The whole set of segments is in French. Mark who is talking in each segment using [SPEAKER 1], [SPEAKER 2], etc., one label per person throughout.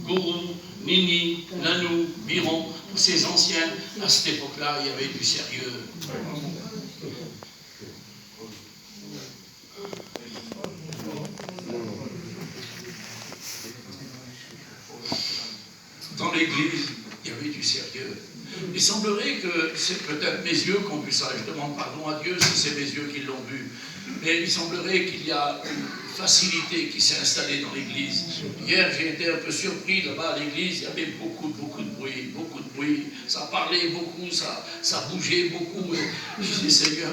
[SPEAKER 1] Gourou, Nini, Nanou, Biron, tous ces anciens, à cette époque-là, il y avait du sérieux. Dans l'église, il y avait du sérieux. Il semblerait que c'est peut-être mes yeux qui ont vu ça. Je demande pardon à Dieu si c'est mes yeux qui l'ont vu. Mais il semblerait qu'il y a une facilité qui s'est installée dans l'église. Hier, j'ai été un peu surpris là-bas à l'église. Il y avait beaucoup de bruit. Ça parlait beaucoup, ça bougeait beaucoup. Et je dis, Seigneur,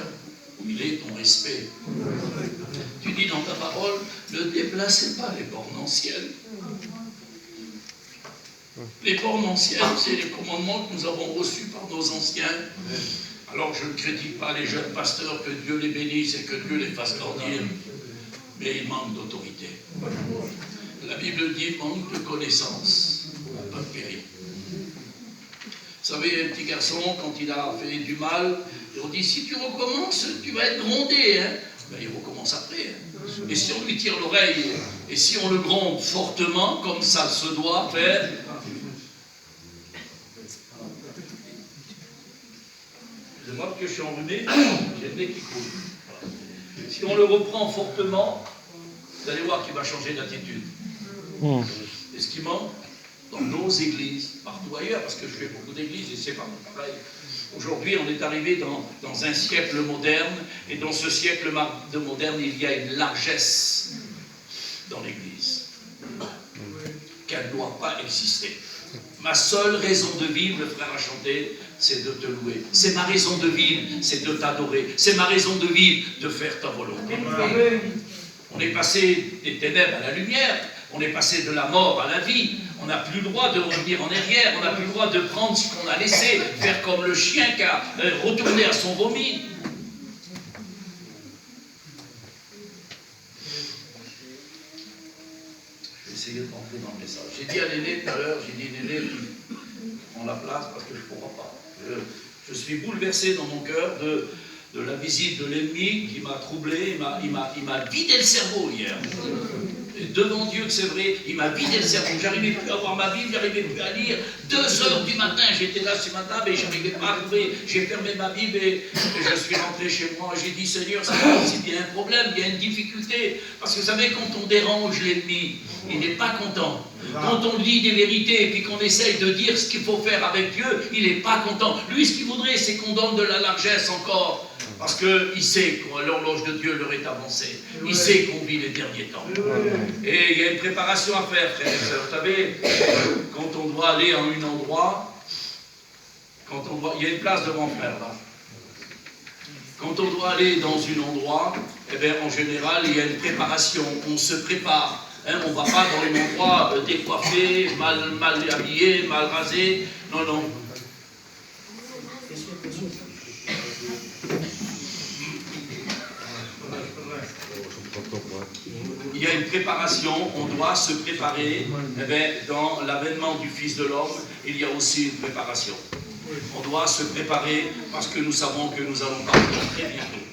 [SPEAKER 1] où il est ton respect? Tu dis dans ta parole, ne déplacez pas les bornes anciennes. Les bornes anciennes, c'est les commandements que nous avons reçus par nos anciens. Alors je ne critique pas les jeunes pasteurs, que Dieu les bénisse et que Dieu les fasse grandir, mais ils manquent d'autorité. La Bible dit manque de connaissance, on peut périr. Vous savez, un petit garçon, quand il a fait du mal, on dit si tu recommences, tu vas être grondé. Hein? Ben, il recommence après. Hein? Et si on lui tire l'oreille, et si on le gronde fortement, comme ça se doit faire, excusez-moi que je suis enrhumé, j'ai le nez qui coule. Si on le reprend fortement, vous allez voir qu'il va changer d'attitude. Et ce qui manque dans nos églises, partout ailleurs, parce que je fais beaucoup d'églises et c'est pas pareil. Aujourd'hui, on est arrivé dans un siècle moderne, et dans ce siècle moderne, il y a une largesse dans l'église qu'elle ne doit pas exister. Ma seule raison de vivre, le frère a chanté, c'est de te louer. C'est ma raison de vivre, c'est de t'adorer. C'est ma raison de vivre, de faire ta volonté. On est passé des ténèbres à la lumière, on est passé de la mort à la vie. On n'a plus le droit de revenir en arrière, on n'a plus le droit de prendre ce qu'on a laissé, faire comme le chien qui a retourné à son vomi. Je vais essayer de rentrer dans le message. J'ai dit à Néné tout à l'heure, j'ai dit Néné, prends la place parce que je ne pourrai pas. Je suis bouleversé dans mon cœur de la visite de l'ennemi qui m'a troublé, il m'a vidé le cerveau hier. Et devant Dieu que c'est vrai, il m'a vidé le cerveau. J'arrivais plus à voir ma Bible, j'arrivais plus à lire. 2 heures du matin, j'étais là ce matin, mais j'arrivais pas à trouver. J'ai fermé ma Bible et je suis rentré chez moi. J'ai dit, Seigneur, c'est pas possible, il y a un problème, il y a une difficulté. Parce que vous savez, quand on dérange l'ennemi, il n'est pas content. Quand on dit des vérités et puis qu'on essaye de dire ce qu'il faut faire avec Dieu, il n'est pas content. Lui, ce qu'il voudrait, c'est qu'on donne de la largesse encore. Parce qu'il sait que l'horloge de Dieu leur est avancée. Il sait qu'on vit les derniers temps. Et il y a une préparation à faire, frères et sœurs. Vous savez, quand on doit aller à un endroit, il y a une place devant frère là. Quand on doit aller dans un endroit, eh bien, en général, il y a une préparation. On se prépare. Hein, on ne va pas dans un endroit décoiffé, mal habillé, mal rasé. Non, non. Il y a une préparation, on doit se préparer. Eh bien, dans l'avènement du Fils de l'homme, il y a aussi une préparation. On doit se préparer parce que nous savons que nous allons partir très bientôt.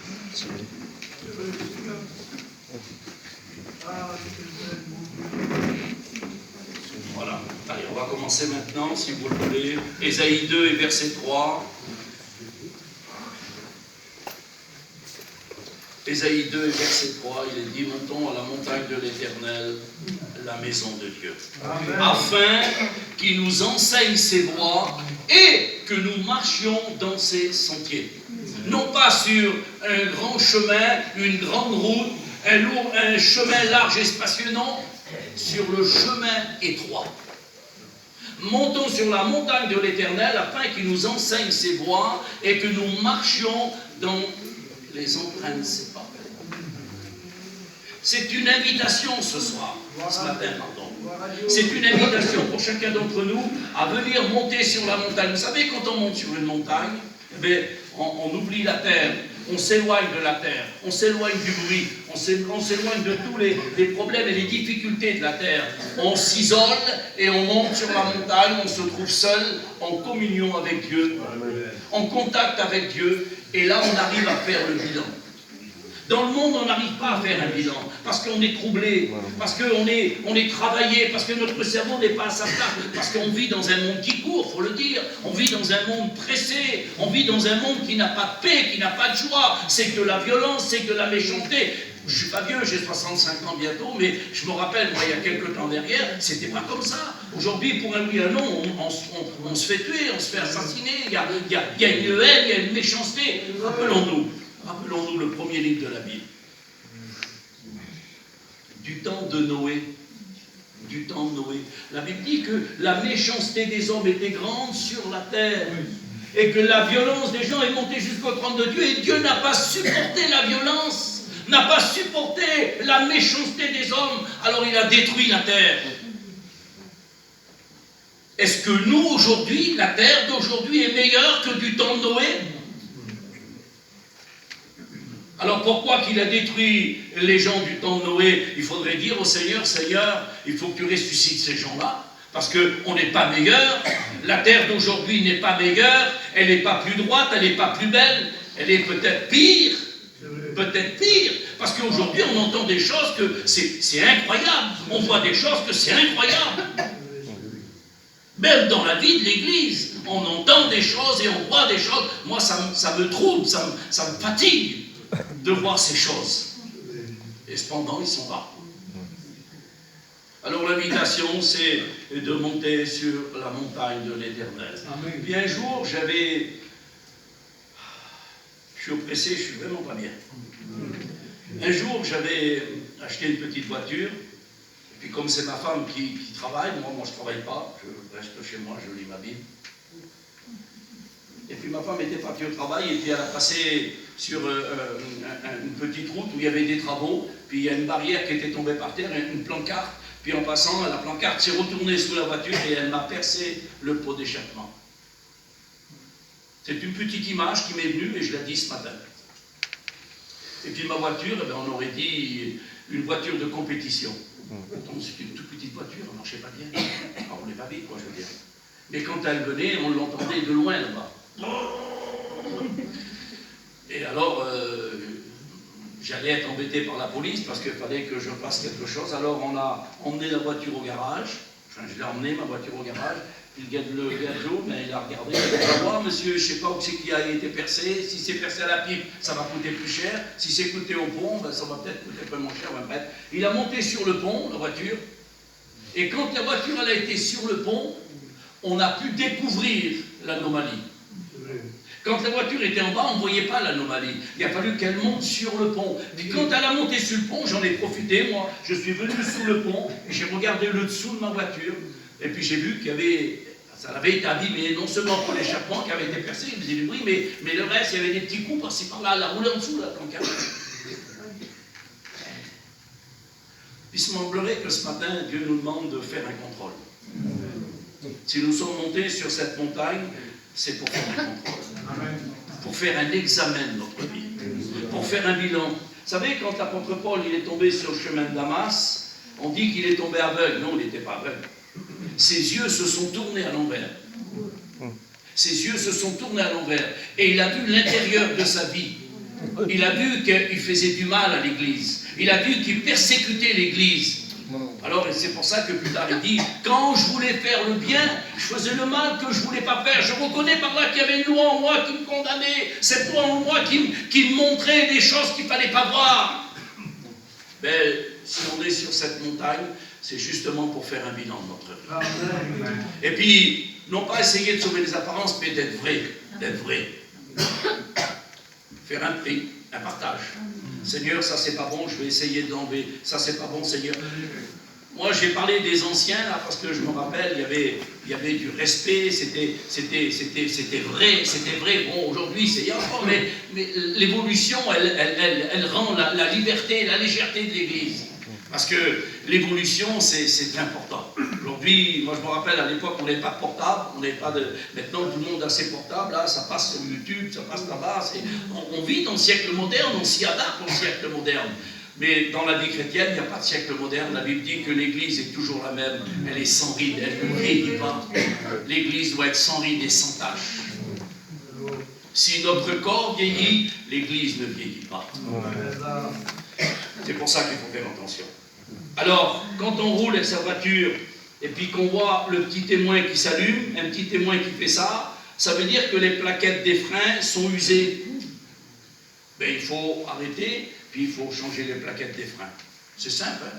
[SPEAKER 1] Voilà. Allez, on va commencer maintenant, si vous le voulez. Ésaïe 2 et verset 3. Ésaïe 2 et verset 3, il est dit, montons à la montagne de l'Éternel, la maison de Dieu. Amen. Afin qu'il nous enseigne ses voies et que nous marchions dans ses sentiers. Non pas sur un grand chemin, une grande route, un chemin large et spacieux, non, sur le chemin étroit. Montons sur la montagne de l'Éternel afin qu'il nous enseigne ses voies et que nous marchions dans les empreintes séparées. C'est une invitation ce matin, pardon. C'est une invitation pour chacun d'entre nous à venir monter sur la montagne. Vous savez, quand on monte sur une montagne, eh on oublie la terre, on s'éloigne de la terre, on s'éloigne du bruit, on s'éloigne de tous les problèmes et les difficultés de la terre. On s'isole et on monte sur la montagne, on se trouve seul, en communion avec Dieu, en contact avec Dieu, et là on arrive à faire le bilan. Dans le monde, on n'arrive pas à faire un bilan, parce qu'on est troublé, parce qu'on est travaillé, parce que notre cerveau n'est pas à sa place, parce qu'on vit dans un monde qui court, il faut le dire. On vit dans un monde pressé, on vit dans un monde qui n'a pas de paix, qui n'a pas de joie. C'est que de la violence, c'est que de la méchanceté. Je ne suis pas vieux, j'ai 65 ans bientôt, mais je me rappelle, moi, il y a quelques temps derrière, c'était pas comme ça. Aujourd'hui, pour un oui, un non, on se fait tuer, on se fait assassiner, il y a une haine, il y a une méchanceté. Rappelons-nous le premier livre de la Bible. Du temps de Noé. Du temps de Noé. La Bible dit que la méchanceté des hommes était grande sur la terre. Et que la violence des gens est montée jusqu'au trône de Dieu. Et Dieu n'a pas supporté la violence, n'a pas supporté la méchanceté des hommes. Alors il a détruit la terre. Est-ce que nous, aujourd'hui, la terre d'aujourd'hui est meilleure que du temps de Noé? Alors pourquoi qu'il a détruit les gens du temps de Noé? Il faudrait dire au Seigneur, Seigneur, il faut que tu ressuscites ces gens-là, parce qu'on n'est pas meilleur, la terre d'aujourd'hui n'est pas meilleure, elle n'est pas plus droite, elle n'est pas plus belle, elle est peut-être pire, parce qu'aujourd'hui on entend des choses que c'est incroyable, on voit des choses que c'est incroyable. Même dans la vie de l'Église, on entend des choses et on voit des choses. Moi, ça me trouble, ça me fatigue de voir ces choses. Et cependant, ils sont là. Alors l'invitation, c'est de monter sur la montagne de l'Éternel. Puis un jour, je suis oppressé, je suis vraiment pas bien. Un jour, j'avais acheté une petite voiture. Et puis comme c'est ma femme qui travaille, moi je ne travaille pas, je reste chez moi, je lis ma Bible. Et puis ma femme était partie au travail et puis elle a passé sur une petite route où il y avait des travaux, puis il y a une barrière qui était tombée par terre, une pancarte, puis en passant, la pancarte s'est retournée sous la voiture et elle m'a percé le pot d'échappement. C'est une petite image qui m'est venue et je l'ai dit ce matin. Et puis ma voiture, eh bien, on aurait dit une voiture de compétition. Donc c'était une toute petite voiture, elle ne marchait pas bien. Alors on n'est pas vite, quoi, je veux dire. Mais quand elle venait, on l'entendait de loin là-bas. Et alors, j'allais être embêté par la police parce qu'il fallait que je fasse quelque chose. Alors on a emmené la voiture au garage. Enfin, je l'ai emmené, ma voiture au garage. Puis le gars Joe, ben, il a regardé. Il a dit, ah, moi, monsieur, je ne sais pas où c'est qu'il a été percé. Si c'est percé à la pipe, ça va coûter plus cher. Si c'est coûté au pont, ben, ça va peut-être coûter un peu moins cher. Ben, il a monté sur le pont, la voiture. Et quand la voiture elle a été sur le pont, on a pu découvrir l'anomalie. Quand la voiture était en bas, on ne voyait pas l'anomalie. Il a fallu qu'elle monte sur le pont. Puis quand elle a monté sur le pont, j'en ai profité, moi. Je suis venu sous le pont, j'ai regardé le dessous de ma voiture, et puis j'ai vu qu'il y avait... Ça avait été abîmé, non seulement pour l'échappement qui avait été percé, il faisait du bruit, mais le reste, il y avait des petits coups par-ci par-là, elle a roulé en dessous, là, tant qu'à... Il semblerait que ce matin, Dieu nous demande de faire un contrôle. Si nous sommes montés sur cette montagne, c'est pour faire un contrôle. Pour faire un examen de notre vie. Pour faire un bilan. Vous savez, quand l'apôtre Paul il est tombé sur le chemin de Damas, on dit qu'il est tombé aveugle. Non, il n'était pas aveugle. Ses yeux se sont tournés à l'envers. Ses yeux se sont tournés à l'envers. Et il a vu l'intérieur de sa vie. Il a vu qu'il faisait du mal à l'Église. Il a vu qu'il persécutait l'Église. Alors c'est pour ça que plus tard il dit, quand je voulais faire le bien, je faisais le mal que je ne voulais pas faire. Je reconnais par là qu'il y avait une loi en moi qui me condamnait, cette loi en moi qui me montrait des choses qu'il ne fallait pas voir. Mais si on est sur cette montagne, c'est justement pour faire un bilan de notre vie. Et puis, non pas essayer de sauver les apparences, mais d'être vrai. D'être vrai. Faire un prix, un partage. Seigneur, ça c'est pas bon, je vais essayer de l'enlever. Ça c'est pas bon, Seigneur. Moi j'ai parlé des anciens là parce que je me rappelle, il y avait du respect, c'était vrai. Bon, aujourd'hui c'est encore, mais l'évolution, elle rend la liberté, la légèreté de l'Église. Parce que l'évolution, c'est important. Aujourd'hui, moi je me rappelle, à l'époque, on n'est pas portable, on n'est pas de... Maintenant, tout le monde a ses portables, là, ça passe sur YouTube, ça passe là-bas. On vit dans le siècle moderne, on s'y adapte au siècle moderne. Mais dans la vie chrétienne, il n'y a pas de siècle moderne. La Bible dit que l'Église est toujours la même. Elle est sans ride, elle ne vieillit pas. L'Église doit être sans ride et sans tache. Si notre corps vieillit, l'Église ne vieillit pas. C'est pour ça qu'il faut faire attention. Alors, quand on roule avec sa voiture, et puis qu'on voit le petit témoin qui s'allume, un petit témoin qui fait ça, ça veut dire que les plaquettes des freins sont usées. Ben, il faut arrêter, puis il faut changer les plaquettes des freins. C'est simple, hein?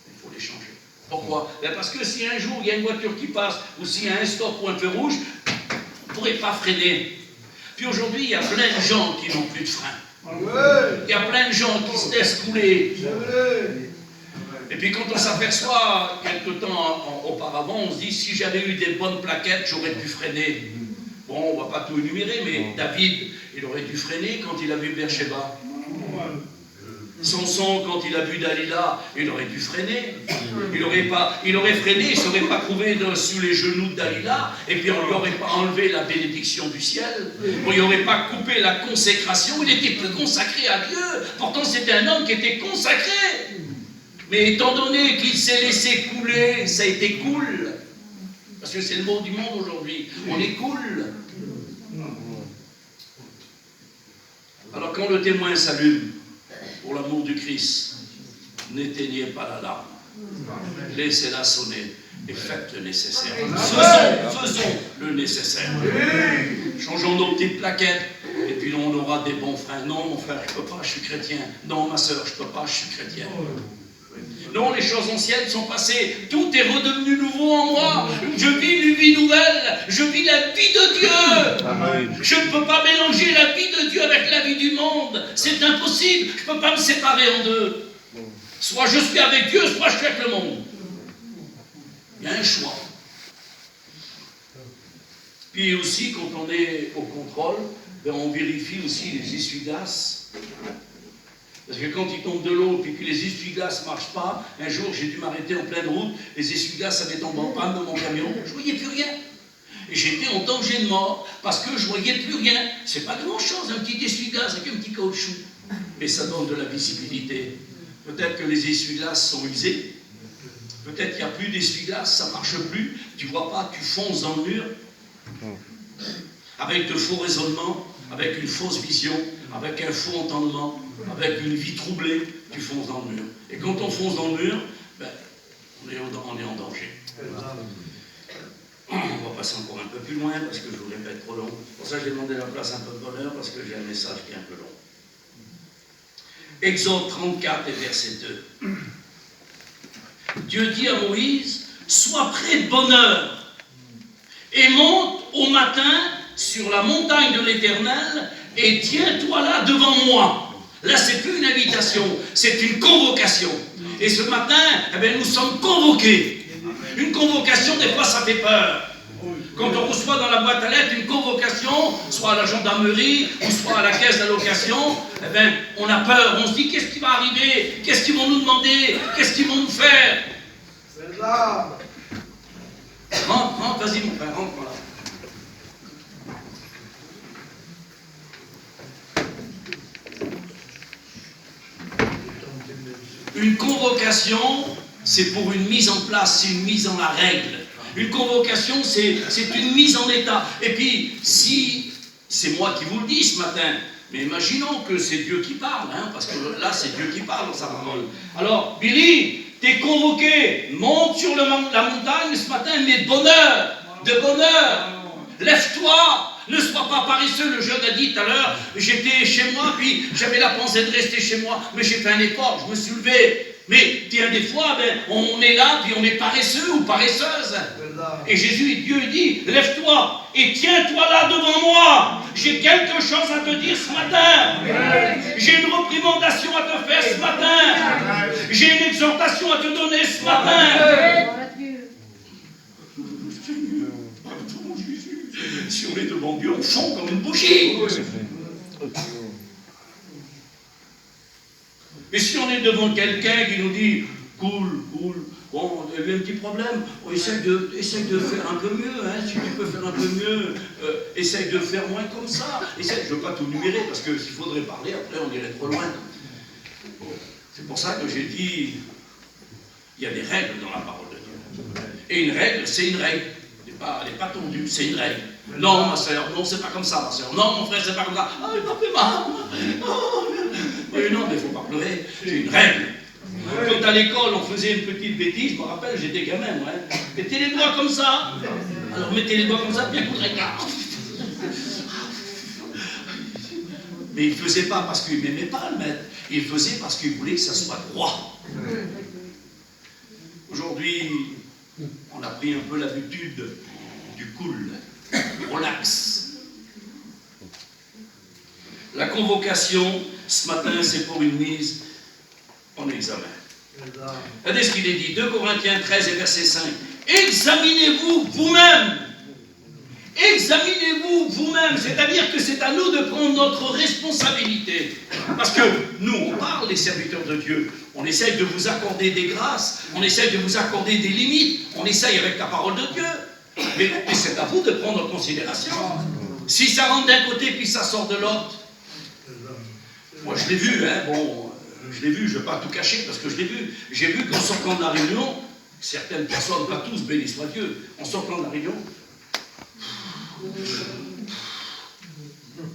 [SPEAKER 1] Il faut les changer. Pourquoi? Ben parce que si un jour il y a une voiture qui passe, ou s'il y a un stop ou un feu rouge, on ne pourrait pas freiner. Puis aujourd'hui, il y a plein de gens qui n'ont plus de frein. Il y a plein de gens qui se laissent couler. Et puis quand on s'aperçoit, quelque temps auparavant, on se dit, si j'avais eu des bonnes plaquettes, j'aurais pu freiner. Bon, on ne va pas tout énumérer, mais David, il aurait dû freiner quand il a vu Beersheba. Samson, quand il a vu Dalila, il aurait dû freiner. Il aurait freiné, il ne serait pas trouvé sous les genoux de Dalila, et puis on ne lui aurait pas enlevé la bénédiction du ciel. On ne lui aurait pas coupé la consécration, il n'était plus consacré à Dieu. Pourtant, c'était un homme qui était consacré. Mais étant donné qu'il s'est laissé couler, ça a été cool. Parce que c'est le mot du monde aujourd'hui. On est cool. Alors quand le témoin s'allume, pour l'amour du Christ, n'éteignez pas la larme. Laissez-la sonner et faites le nécessaire. Faisons le nécessaire. Changeons nos petites plaquettes et puis on aura des bons freins. Non, mon frère, je ne peux pas, je suis chrétien. Non, ma soeur, je ne peux pas, je suis chrétien. Non, les choses anciennes sont passées. Tout est redevenu nouveau en moi. Je vis une vie nouvelle. Je vis la vie de Dieu. Je ne peux pas mélanger la vie de Dieu avec la vie du monde. C'est impossible. Je ne peux pas me séparer en deux. Soit je suis avec Dieu, soit je suis avec le monde. Il y a un choix. Puis aussi, quand on est au contrôle, ben on vérifie aussi les essuie-glaces. Parce que quand il tombe de l'eau et que les essuie-glaces ne marchent pas, un jour j'ai dû m'arrêter en pleine route, les essuie-glaces avaient tombé en panne dans mon camion, je ne voyais plus rien. Et j'étais en danger de mort parce que je ne voyais plus rien. C'est pas grand-chose, un petit essuie-glace avec un petit caoutchouc. Mais ça donne de la visibilité. Peut-être que les essuie-glaces sont usés. Peut-être qu'il n'y a plus d'essuie-glaces, ça ne marche plus. Tu ne vois pas, tu fonces dans le mur. Avec de faux raisonnements, avec une fausse vision, avec un faux entendement, avec une vie troublée, tu fonces dans le mur. Et quand on fonce dans le mur, ben, on est en danger. On va passer encore un peu plus loin parce que je ne voulais pas être trop long. Pour ça, j'ai demandé la place un peu de bonheur parce que j'ai un message qui est un peu long. Exode 34 et verset 2. Dieu dit à Moïse, sois prêt de bonne heure et monte au matin sur la montagne de l'Éternel et tiens-toi là devant moi. Là, c'est plus une invitation, c'est une convocation. Et ce matin, eh bien, nous sommes convoqués. Une convocation, des fois, ça fait peur. Quand on reçoit dans la boîte à lettres une convocation, soit à la gendarmerie, ou soit à la caisse d'allocation, eh bien, on a peur. On se dit, qu'est-ce qui va arriver? Qu'est-ce qu'ils vont nous demander? Qu'est-ce qu'ils vont nous faire? C'est là. Rentre, vas-y mon frère, rentre, voilà. Une convocation, c'est pour une mise en place, c'est une mise en la règle. Une convocation, c'est une mise en état. Et puis, si c'est moi qui vous le dis ce matin, mais imaginons que c'est Dieu qui parle, hein, parce que là, c'est Dieu qui parle dans sa parole. Alors, Billy, t'es convoqué, monte sur la montagne ce matin, mais de bonheur, lève-toi. Ne sois pas paresseux, le jeune a dit tout à l'heure, j'étais chez moi, puis j'avais la pensée de rester chez moi, mais j'ai fait un effort, je me suis levé. Mais bien des fois, ben, on est là, puis on est paresseux ou paresseuse. Et Dieu dit, lève-toi et tiens-toi là devant moi. J'ai quelque chose à te dire ce matin. J'ai une reprimandation à te faire ce matin. J'ai une exhortation à te donner ce matin. Si on est devant Dieu, on fond comme une bougie. Mais si on est devant quelqu'un qui nous dit cool, bon, il y a eu un petit problème, essaye de faire un peu mieux, hein, si tu peux faire un peu mieux, essaye de faire moins comme ça. Je ne veux pas tout numérer parce que s'il faudrait parler, après on irait trop loin. C'est pour ça que j'ai dit, il y a des règles dans la parole de Dieu. Et une règle, c'est une règle. Elle n'est pas tendue, c'est une règle. Non, ma soeur, non, c'est pas comme ça, ma soeur. Non, mon frère, c'est pas comme ça. Ah, il m'a fait mal. Oh, mais non, mais il ne faut pas pleurer. C'est une règle. Quand à l'école, on faisait une petite bêtise, je me rappelle, j'étais gamin, moi. Mettez les doigts comme ça. Alors, mettez les doigts comme ça, bien coup de regard. Mais il ne faisait pas parce qu'il n'aimait pas le maître. Il faisait parce qu'il voulait que ça soit droit. Aujourd'hui, on a pris un peu l'habitude du cool, du relax. La convocation, ce matin, c'est pour une mise en examen. Regardez ce qu'il est dit, 2 Corinthiens 13 et verset 5. Examinez-vous vous-même. Examinez-vous vous-même, c'est-à-dire que c'est à nous de prendre notre responsabilité. Parce que nous, on parle, les serviteurs de Dieu, on essaye de vous accorder des grâces, on essaye de vous accorder des limites, on essaye avec la parole de Dieu. Mais c'est à vous de prendre en considération. Si ça rentre d'un côté puis ça sort de l'autre, moi je l'ai vu, hein, bon, je l'ai vu, je ne vais pas tout cacher parce que je l'ai vu. J'ai vu qu'en sortant de la réunion, certaines personnes, pas tous, béni soit Dieu, en sortant de la réunion,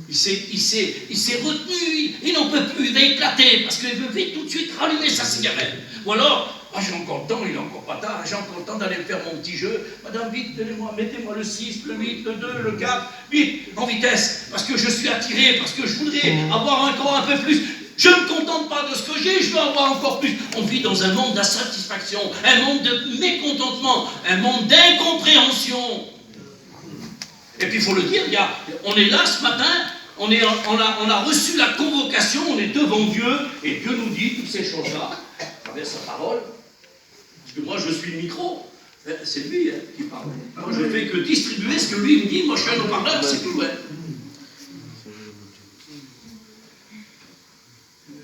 [SPEAKER 1] il s'est retenu, il n'en peut plus, il va éclater parce qu'il veut vite tout de suite rallumer sa cigarette. Ou alors, ah, j'ai encore le temps, il est encore pas tard, j'ai encore le temps d'aller faire mon petit jeu. Madame, vite, donnez-moi, mettez-moi le 6, le 8, le 2, le 4, vite, en vitesse, parce que je suis attiré, parce que je voudrais avoir encore un peu plus. Je ne me contente pas de ce que j'ai, je veux avoir encore plus. On vit dans un monde d'insatisfaction, un monde de mécontentement, un monde d'incompréhension. Et puis il faut le dire, on est là ce matin, on a reçu la convocation, on est devant Dieu, et Dieu nous dit toutes ces choses-là, à travers sa parole. Parce que moi je suis le micro, c'est lui qui parle. Moi je ne fais que distribuer ce que lui me dit, moi je suis un haut-parleur, c'est tout.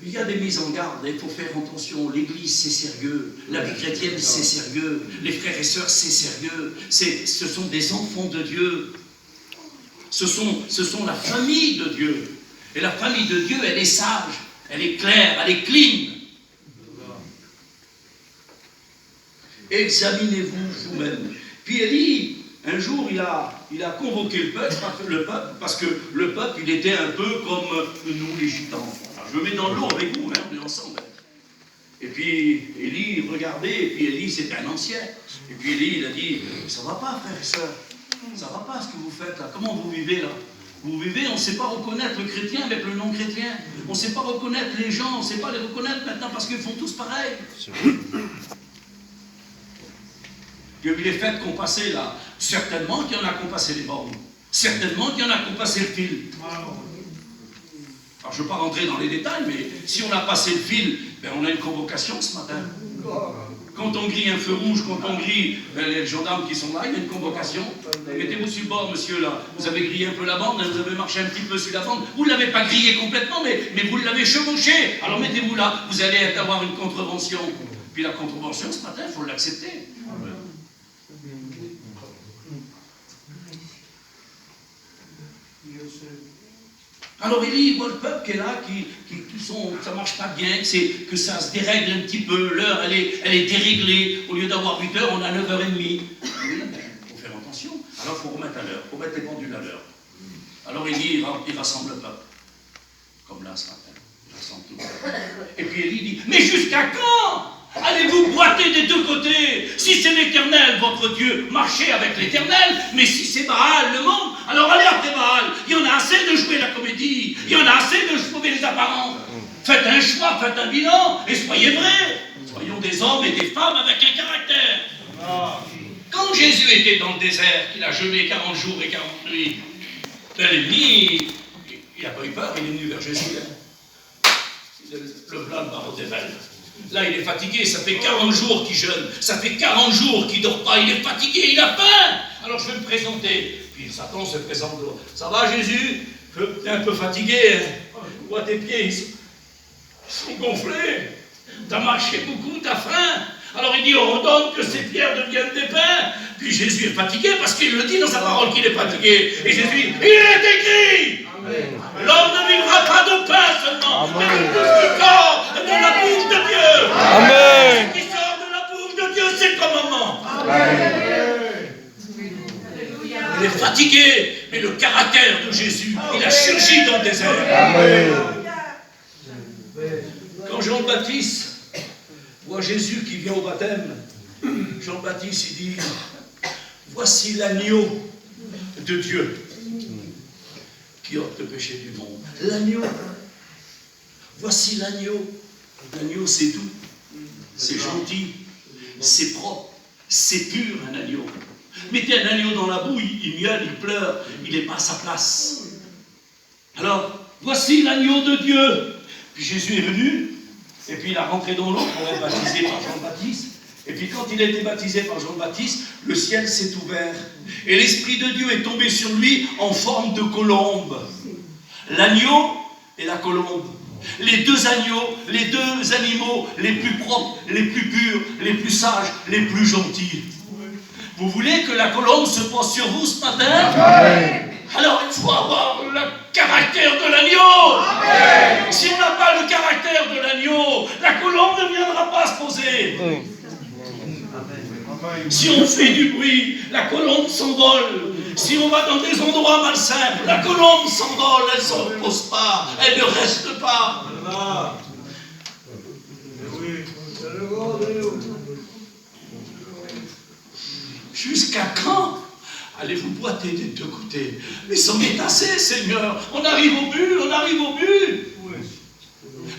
[SPEAKER 1] Il y a des mises en garde, il faut faire attention, l'église c'est sérieux, la vie chrétienne c'est sérieux, les frères et sœurs c'est sérieux, ce sont des enfants de Dieu. Ce sont la famille de Dieu. Et la famille de Dieu, elle est sage, elle est claire, elle est clean. Examinez-vous vous-même. Puis Élie, un jour, il a convoqué le peuple parce que le peuple, il était un peu comme nous, les gitans. Alors, je me mets dans l'eau avec vous, hein, on est ensemble. Et puis Élie regardait, et puis Élie, c'était un ancien. Et puis Élie, il a dit, ça va pas, frères et sœurs. Ça ne va pas ce que vous faites là. Comment vous vivez là? Vous vivez, on ne sait pas reconnaître le chrétien avec le non-chrétien. On ne sait pas reconnaître les gens, on ne sait pas les reconnaître maintenant parce qu'ils font tous pareil. Il y a eu les fêtes qu'on passait là. Certainement qu'il y en a qui ont passé les bornes. Certainement qu'il y en a qui ont passé le fil. Alors je ne veux pas rentrer dans les détails, mais si on a passé le fil, ben on a une convocation ce matin. Quand on grille un feu rouge, quand on grille les gendarmes qui sont là, il y a une convocation. Mettez-vous sur le bord, monsieur, là. Vous avez grillé un peu la bande, vous avez marché un petit peu sur la bande. Vous ne l'avez pas grillé complètement, mais vous l'avez chevauché. Alors mettez-vous là, vous allez avoir une contrevention. Puis la contrevention, ce matin, il faut l'accepter. Alors Élie voit le peuple qui est là, ça ne marche pas bien, que ça se dérègle un petit peu, l'heure elle est déréglée, au lieu d'avoir 8 heures, on a 9h30. Il faut faire attention, alors il faut remettre à l'heure, il faut mettre les pendules à l'heure. Alors Élie, il rassemble le peuple, comme là ce matin, il rassemble tout le peuple. Et puis Élie dit, mais jusqu'à quand allez-vous boiter des deux côtés? Si c'est l'Éternel, votre Dieu, marchez avec l'Éternel, mais si c'est Baal, le monde, alors allez après Baal. Il y en a assez de jouer la comédie, il y en a assez de sauver les apparences. Faites un choix, faites un bilan, et soyez vrais. Soyons des hommes et des femmes avec un caractère. Quand Jésus était dans le désert, qu'il a jeûné 40 jours et 40 nuits, l'ennemi, il n'a pas eu peur, il est venu vers Jésus. Le blanc de barreau des belles. Là, il est fatigué, ça fait 40 jours qu'il jeûne, ça fait 40 jours qu'il ne dort pas, il est fatigué, il a faim. Alors je vais me présenter. Puis Satan se présente. Ça va Jésus? Tu es un peu fatigué, hein? Je vois tes pieds, ils sont gonflés. Tu as marché beaucoup, tu as faim. Alors il dit, on ordonne que ces pierres deviennent des pains. Puis Jésus est fatigué parce qu'il le dit dans sa parole qu'il est fatigué. Et Jésus dit, il est écrit. L'homme ne vivra pas de pain seulement, mais de tout ce qui sort de la bouche de Dieu.
[SPEAKER 2] Amen.
[SPEAKER 1] Ce qui sort de la bouche de Dieu, c'est le commandement.
[SPEAKER 2] Amen.
[SPEAKER 1] Il est est fatigué, mais le caractère de Jésus, il a surgi dans le désert.
[SPEAKER 2] Amen.
[SPEAKER 1] Quand Jean-Baptiste voit Jésus qui vient au baptême, Jean-Baptiste, il dit, voici l'agneau de Dieu qui ôte le péché du monde. L'agneau. Voici l'agneau. L'agneau, c'est doux, c'est gentil, c'est propre, c'est pur, un agneau. Mettez un agneau dans la boue, il miaule, il pleure, il n'est pas à sa place. Alors, voici l'agneau de Dieu. Puis Jésus est venu, et puis il a rentré dans l'eau pour être baptisé par Jean-Baptiste. Et puis quand il a été baptisé par Jean-Baptiste, le ciel s'est ouvert. Et l'Esprit de Dieu est tombé sur lui en forme de colombe. L'agneau et la colombe. Les deux agneaux, les deux animaux les plus propres, les plus purs, les plus sages, les plus gentils. Vous voulez que la colombe se pose sur vous ce matin?
[SPEAKER 2] Amen.
[SPEAKER 1] Alors il faut avoir le caractère de l'agneau. Si on n'a pas le caractère de l'agneau, la colombe ne viendra pas se poser. Si on fait du bruit, la colombe s'envole. Si on va dans des endroits malsains, la colombe s'envole, elle ne s'en repose pas, elle ne reste pas. Jusqu'à quand allez-vous boiter des deux côtés? Mais c'en est assez, Seigneur. On arrive au but, on arrive au but.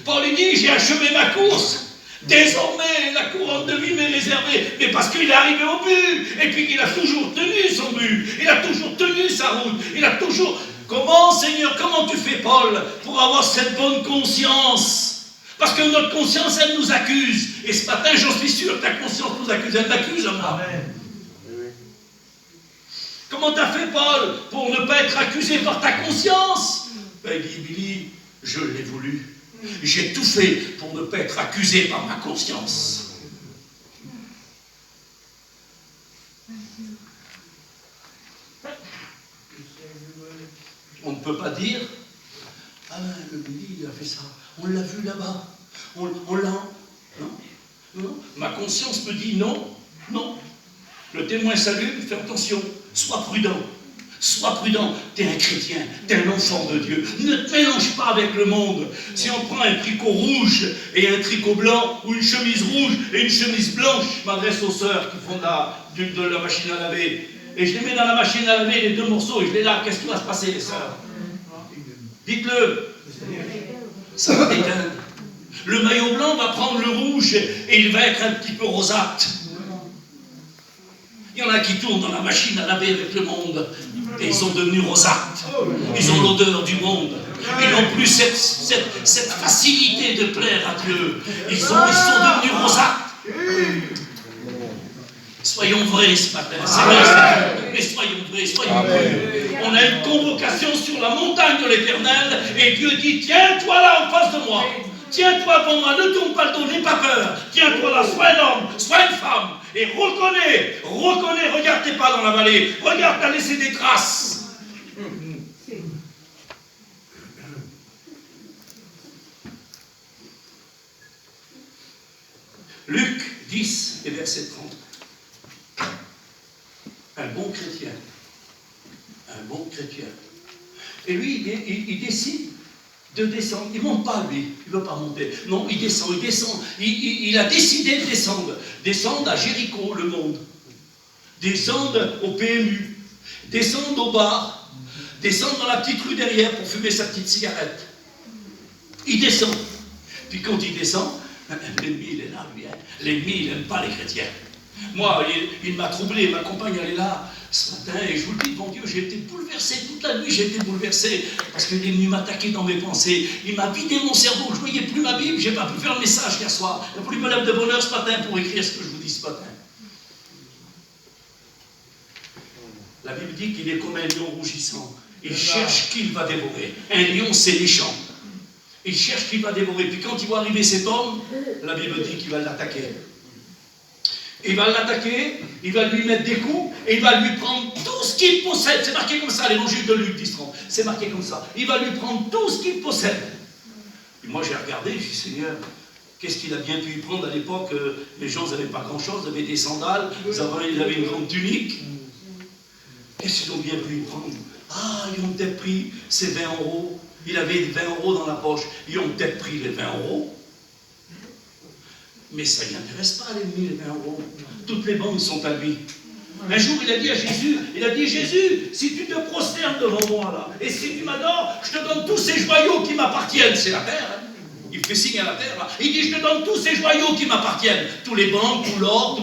[SPEAKER 1] Paul dit, j'ai achevé ma course. Désormais, la couronne de vie m'est réservée, mais parce qu'il est arrivé au but, et puis qu'il a toujours tenu son but, il a toujours tenu sa route, il a toujours... Comment, Seigneur, comment tu fais, Paul, pour avoir cette bonne conscience? Parce que notre conscience, elle nous accuse, et ce matin, j'en suis sûr, ta conscience nous accuse, elle t'accuse à moi. Amen. Comment t'as fait, Paul, pour ne pas être accusé par ta conscience? Ben, il dit, Billy, je l'ai voulu. J'ai tout fait pour ne pas être accusé par ma conscience. On ne peut pas dire, ah ben, le Billy, il a fait ça. On l'a vu là-bas. On l'a... Non, non. Ma conscience me dit non, non. Le témoin s'allume, fais attention, sois prudent. Sois prudent, tu es un chrétien, tu es un enfant de Dieu. Ne te mélange pas avec le monde. Si on prend un tricot rouge et un tricot blanc, ou une chemise rouge et une chemise blanche, je m'adresse aux sœurs qui font de la machine à laver, et je les mets dans la machine à laver, les deux morceaux, et je les lave, qu'est-ce qui va se passer, les sœurs? Dites-le. Ça va déteindre. Le maillot blanc va prendre le rouge et il va être un petit peu rosâtre. Il y en a qui tournent dans la machine à laver avec le monde et ils sont devenus rosâtres. Ils ont l'odeur du monde. Ils n'ont plus cette facilité de plaire à Dieu. Ils sont devenus rosâtres. Soyons vrais ce matin. C'est vrai, mais soyons vrais, soyons vrais. On a une convocation sur la montagne de l'Éternel et Dieu dit, tiens-toi là en face de moi. Tiens-toi devant moi, ne tourne pas le dos, n'aie pas peur. Tiens-toi là, sois un homme, sois une femme. Et reconnais, regarde tes pas dans la vallée. Regarde, t'as laissé des traces. Luc 10 et verset 30. Un bon chrétien. Un bon chrétien. Et lui, il décide de descendre. Il ne monte pas, lui. Il ne veut pas monter. Non, il descend. Il a décidé de descendre. Descendre à Jéricho, le monde. Descendre au PMU. Descendre au bar. Descendre dans la petite rue derrière pour fumer sa petite cigarette. Il descend. Puis quand il descend, l'ennemi, il est là, lui. L'ennemi, il n'aime pas les chrétiens. Moi, il m'a troublé. Ma compagne, elle est là. Ce matin, et je vous le dis, mon Dieu, j'ai été bouleversé, toute la nuit j'ai été bouleversé, parce qu'il est venu m'attaquer dans mes pensées, il m'a vidé mon cerveau, je ne voyais plus ma Bible, je n'ai pas pu faire le message hier soir, il a fallu me lever de bonne heure ce matin pour écrire ce que je vous dis ce matin. La Bible dit qu'il est comme un lion rougissant, il cherche qui il va dévorer. Un lion, c'est méchant. Il cherche qui il va dévorer, puis quand il va arriver cet homme, la Bible dit qu'il va l'attaquer. Il va l'attaquer, il va lui mettre des coups, et il va lui prendre tout ce qu'il possède. C'est marqué comme ça, l'évangile de Luc 10, 30. C'est marqué comme ça. Il va lui prendre tout ce qu'il possède. Et moi j'ai regardé, je dis, Seigneur, qu'est-ce qu'il a bien pu y prendre à l'époque? Les gens n'avaient pas grand-chose, ils avaient des sandales, ils avaient une grande tunique. Qu'est-ce qu'ils ont bien pu y prendre? Ah, ils ont peut-être pris ces 20 euros. Il avait 20 euros dans la poche. Ils ont peut-être pris les 20 euros. Mais ça ne l'intéresse pas, l'ennemi, les 20 euros. Toutes les banques sont à lui. Un jour, il a dit à Jésus, Jésus, si tu te prosternes devant moi, là, et si tu m'adores, je te donne tous ces joyaux qui m'appartiennent. C'est la terre, hein. Il fait signe à la terre, là. Il dit, je te donne tous ces joyaux qui m'appartiennent. Tous les banques, tout l'or,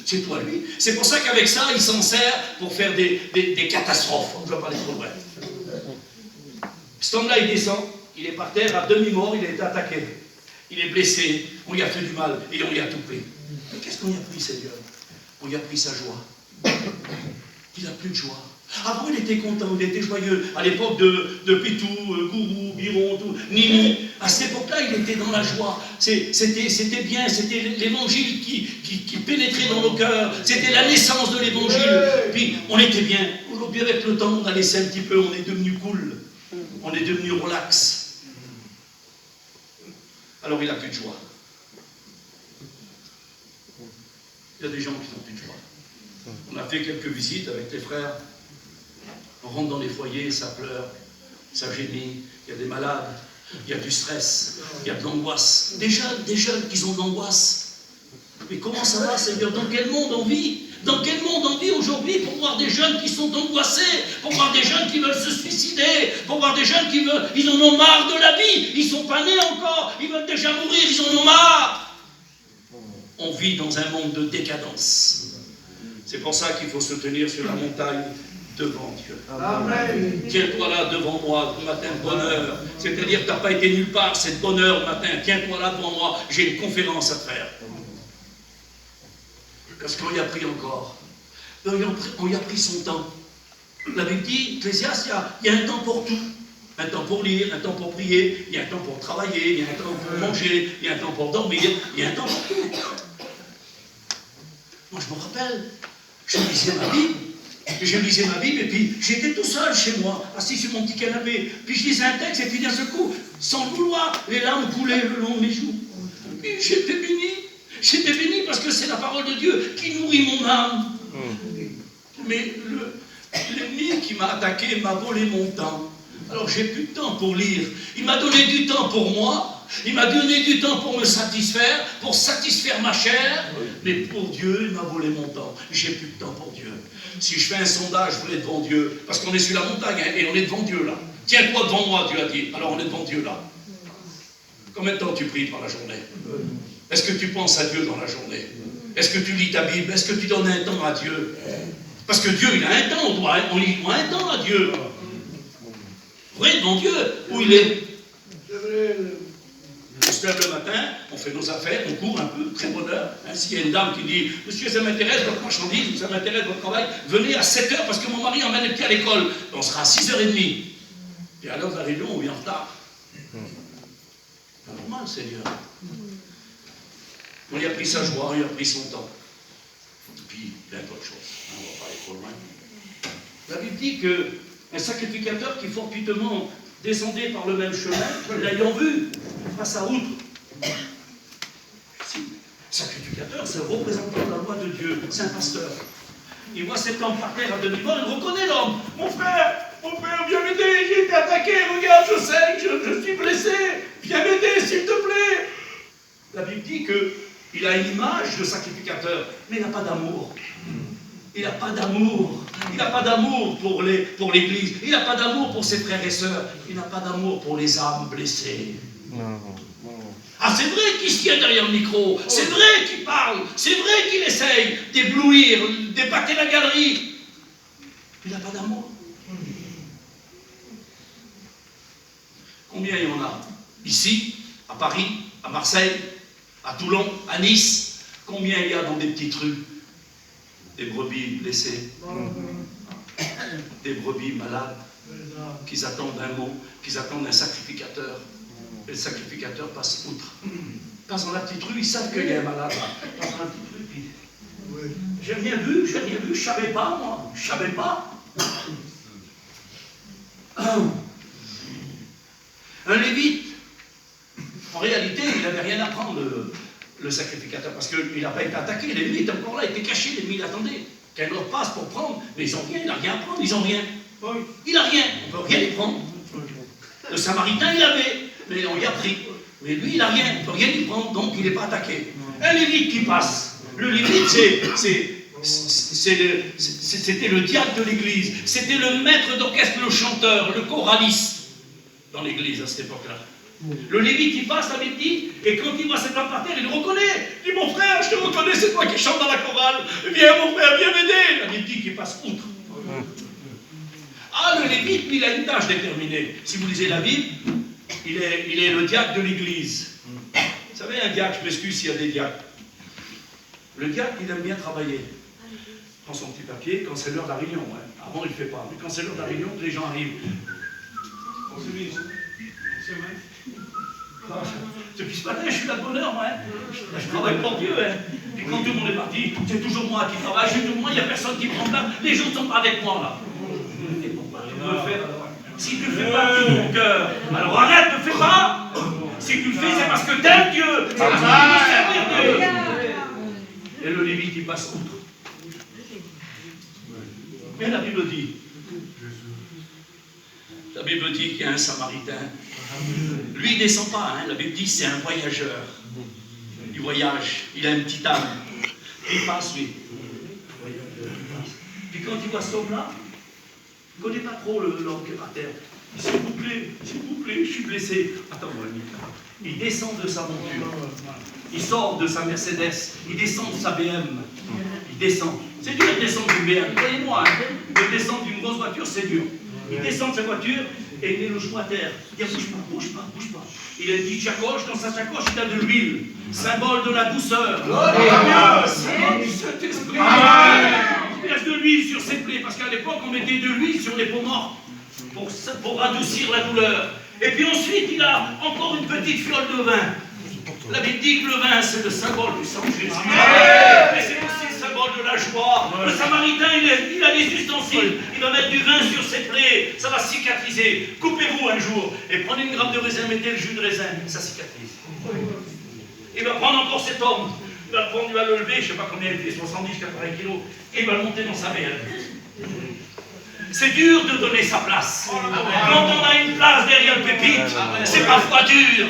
[SPEAKER 1] c'est toi, lui. C'est pour ça qu'avec ça, il s'en sert pour faire des catastrophes. Je ne vais pas aller trop loin. Cet homme-là, il descend, il est par terre, à demi-mort, il a été attaqué. Il est blessé, on lui a fait du mal, et on lui a tout pris. Mais qu'est-ce qu'on lui a pris, Seigneur? On lui a pris sa joie. Il n'a plus de joie. Avant, il était content, il était joyeux. À l'époque de Pitou, Gourou, Biron, tout, Nini, à cette époque-là, il était dans la joie. C'était bien, c'était l'évangile qui pénétrait dans nos cœurs. C'était la naissance de l'évangile. Puis, on était bien. Aujourd'hui, avec le temps, on a laissé un petit peu, on est devenu cool. On est devenu relax. Alors, il n'a plus de joie. Il y a des gens qui n'ont plus de joie. On a fait quelques visites avec les frères. On rentre dans les foyers, ça pleure, ça gémit, il y a des malades, il y a du stress, il y a de l'angoisse. Des jeunes qui ont de l'angoisse. Mais comment ça va, Seigneur? Dans quel monde on vit? Dans quel monde on vit aujourd'hui pour voir des jeunes qui sont angoissés, pour voir des jeunes qui veulent se suicider, pour voir des jeunes qui veulent, ils en ont marre de la vie, ils ne sont pas nés encore, ils veulent déjà mourir, ils en ont marre. On vit dans un monde de décadence. C'est pour ça qu'il faut se tenir sur la montagne devant Dieu. Amen. Tiens-toi là devant moi, ce matin, bonheur. C'est-à-dire que tu n'as pas été nulle part, c'est bonheur le matin. Tiens-toi là devant moi, j'ai une conférence à faire. Parce qu'on y a pris encore. On y a pris son temps. La Bible dit, Ecclésiaste, il y a un temps pour tout. Un temps pour lire, un temps pour prier, il y a un temps pour travailler, il y a un temps pour manger, il y a un temps pour dormir, il y a un temps pour tout. Moi, je me rappelle, je lisais ma Bible et puis j'étais tout seul chez moi, assis sur mon petit canapé. Puis je lisais un texte et puis d'un seul coup, sans le vouloir, les larmes coulaient le long de mes joues. Puis j'étais béni parce que c'est la parole de Dieu qui nourrit mon âme. Mais l'ennemi qui m'a attaqué m'a volé mon temps. Alors j'ai plus de temps pour lire. Il m'a donné du temps pour moi. Il m'a donné du temps pour me satisfaire, pour satisfaire ma chair. Mais pour Dieu, il m'a volé mon temps. J'ai plus de temps pour Dieu. Si je fais un sondage, vous êtes devant Dieu, parce qu'on est sur la montagne, hein, et on est devant Dieu là. Tiens-toi devant moi, Dieu a dit. Alors on est devant Dieu là. Combien de temps tu pries par la journée? Est-ce que tu penses à Dieu dans la journée? Est-ce que tu lis ta Bible? Est-ce que tu donnes un temps à Dieu? Parce que Dieu, il a un temps, on lit un temps à Dieu. Vous êtes devant Dieu, où il est? On se lève le matin, on fait nos affaires, on court un peu, très bonheur. S'il y a une dame qui dit, monsieur, ça m'intéresse votre marchandise, ça m'intéresse votre travail, venez à 7h parce que mon mari emmène les petits à l'école. On sera à 6h30. Et à l'heure de la réunion, on vient en retard. Pas normal, Seigneur. On y a pris sa joie, on y a pris son temps. Et puis, il y a d'autres choses. On ne va pas aller trop loin. La Bible dit qu'un sacrificateur qui fortuitement descendait par le même chemin, l'ayant vu, passe à outre. Sacrificateur, c'est le représentant de la loi de Dieu, c'est un pasteur. Il voit cet homme par terre à demi-mort, il reconnaît l'homme. Mon frère, viens m'aider, j'ai été attaqué, regarde, je sais, je suis blessé, viens m'aider, s'il te plaît. La Bible dit qu'il a une image de sacrificateur, mais il n'a pas d'amour. Il n'a pas d'amour. Il n'a pas d'amour pour l'Église. Il n'a pas d'amour pour ses frères et sœurs. Il n'a pas d'amour pour les âmes blessées. Ah, c'est vrai qu'il se tient derrière le micro. C'est vrai qu'il parle. C'est vrai qu'il essaye d'éblouir, d'épater la galerie. Il n'a pas d'amour. Combien il y en a? Ici, à Paris, à Marseille, à Toulon, à Nice. Combien il y a dans des petites rues? Des brebis blessées, des brebis malades, qui attendent un mot, qui attendent un sacrificateur. Et le sacrificateur passe outre. Passe dans la petite rue, ils savent qu'il y a un malade. Passe dans la petite rue, puis... J'ai rien vu, je ne savais pas, moi. Je ne savais pas. Un lévite, en réalité, il n'avait rien à prendre, le sacrificateur, parce qu'il n'a pas été attaqué, l'ennemi était encore là, il était caché, l'ennemi l'attendait. Qu'un autre passe pour prendre, Mais ils ont rien, il n'a rien à prendre, ils ont rien. Il n'a rien, on ne peut rien lui prendre. Le Samaritain, il avait, mais on lui a pris. Mais lui, il n'a rien, on ne peut rien lui prendre, donc il n'est pas attaqué. Un lévite qui passe. Le lévite, c'était le diacre de l'église. C'était le maître d'orchestre, le chanteur, le choraliste dans l'église à cette époque-là. Le lévite, il passe, la Bible dit, et quand il voit cette femme par terre, il le reconnaît. Il dit, mon frère, je te reconnais, c'est toi qui chante dans la chorale. Viens, mon frère, viens m'aider. La Bible dit qu'il passe outre. Ah, le lévite, il a une tâche déterminée. Si vous lisez la Bible, il est le diacre de l'église. Vous savez, un diacre, je m'excuse s'il y a des diacres. Le diacre, il aime bien travailler. Il prend son petit papier, quand c'est l'heure de la réunion. Hein. Avant, il ne le fait pas. Mais quand c'est l'heure de la réunion, les gens arrivent. Depuis ce matin, je suis là de bonne heure, moi. Je travaille pour Dieu. Hein. Puis quand tout le monde est parti, c'est toujours moi qui travaille. Je suis toujours moi, il n'y a personne qui prend place. Les gens ne sont pas avec moi, là. Et pourquoi tu peux le faire alors? Si tu le fais pas de ton cœur, alors arrête, ne le fais pas. Si tu le fais, c'est parce que t'aimes Dieu. C'est parce que tu veux servir Dieu. Et le lévite, il passe outre. Mais la Bible dit qu'il y a un Samaritain. Lui, il ne descend pas. Hein. La Bible dit c'est un voyageur. Il voyage. Il a une petite âme. Il passe, lui. Puis quand il voit cet homme-là, il ne connaît pas trop l'homme qui est par terre. S'il vous plaît, je suis blessé. Attends-moi, il descend de sa monture. Il sort de sa Mercedes. Il descend de sa BM. Il descend. C'est dur de descendre d'une BM. Voyez-moi, hein. De descendre d'une grosse voiture, c'est dur. Il descend de sa voiture et il met le genou à terre. Il dit bouge pas. Il a une petite sacoche. Dans sa sacoche, il a de l'huile. Symbole de la douceur. Symbole du Saint-Esprit. Il reste de l'huile sur ses plaies. Parce qu'à l'époque, on mettait de l'huile sur les peaux mortes pour adoucir la douleur. Et puis ensuite, il a encore une petite fiole de vin. La Bible dit que le vin, c'est le symbole du sang de Jésus. Mais c'est aussi le symbole de la joie. Le Samaritain, il a des ustensiles. Il va mettre du vin sur ses plaies. Ça va cicatriser. Coupez-vous un jour et prenez une grappe de raisin, mettez le jus de raisin. Ça cicatrise. Il va prendre encore cet homme. Il va le lever, je ne sais pas combien il fait, 70, 80 kilos. Et il va le monter dans sa BM. C'est dur de donner sa place. Quand on a une place derrière le pupitre, c'est parfois dur.